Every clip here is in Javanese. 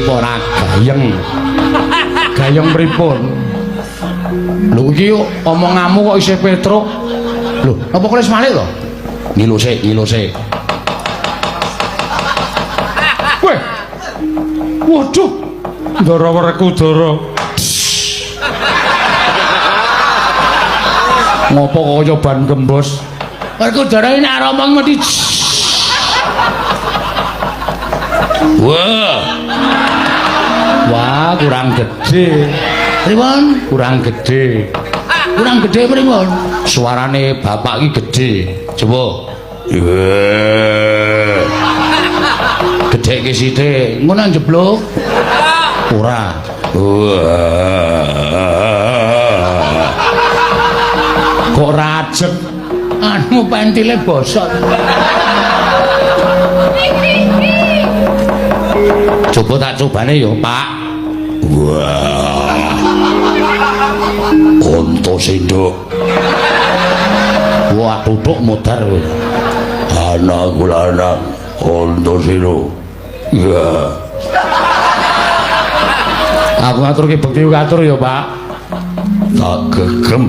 ora gayeng. Gayeng pripun? Lho iki omonganmu kok isih petruk. Lho, apa koles malih to? Ngilu sik, ngilu sik. Weh. Waduh. Ndara wereku Dara. Ngopo kaya ban gembos? Wereku Dara ini nek omong mesti. Wah. Wah, kurang gede. Pripun? Kurang gede. Kurang gede pripun? Suarane bapak iki gede. Coba. Gede ki sithik. Ngono njebluk. Ora. Kok rajek. Anu pentile bosok. Coba tak cobane yo, Pak. Wah. Konto sinduk. Wah, tutuk modar kowe. Anak kula anak konto sinduk. Ya. Aku ngaturke bekti katur ya, Pak. Tak gegem.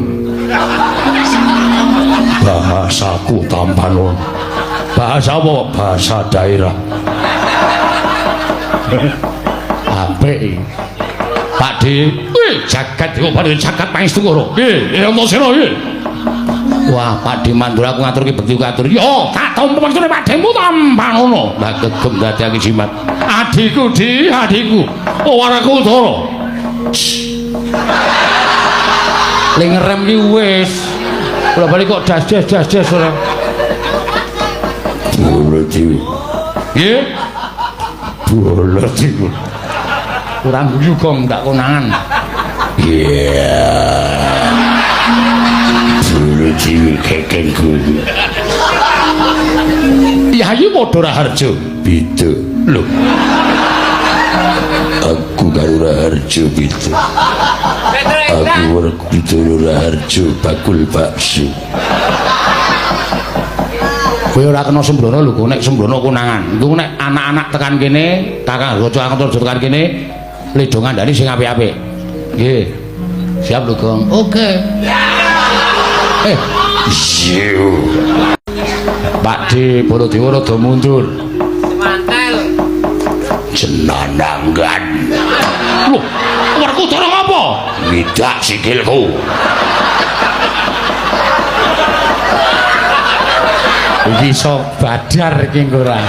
Bahasaku tampan. Bahasa apa? Bahasa daerah. Apik. Pak Di, jagat iku padha jagat pangestu karo. Emosino iki. Wah, Pak Di Mandura aku ngaturke bekti katur. Yo, tak tampa maksudane Pak Demu tampan ngono. Lah gegem dadi jimat. Adikku Di, adikku. Waraku Dara. Ling ngerem ki wis. Kula bali kok das ora. Bulet iki. Nggih. Bulet iki. Kurang juga ndak konangan. Iya. Bulet iki kekengku. Yayu padha Raharjo. Beda. Lho. Aku karo Raharjo beda. Aku werek Bidara Raharjo bakul bakso. Kowe ora kena sembrono lho, nek sembrono konangan. Iku nek anak-anak tekan kene, Kakang Raja Anggara tekan kene, ledho ngandani sing apik-apik. Nggih. Siap lho, Gong. Oke. Siu. Pak D, Baladewa rada mundur. Semantel. Jenanangan. Loh, warku dorong apa? Midak sikilku. Bisa badar iki ora.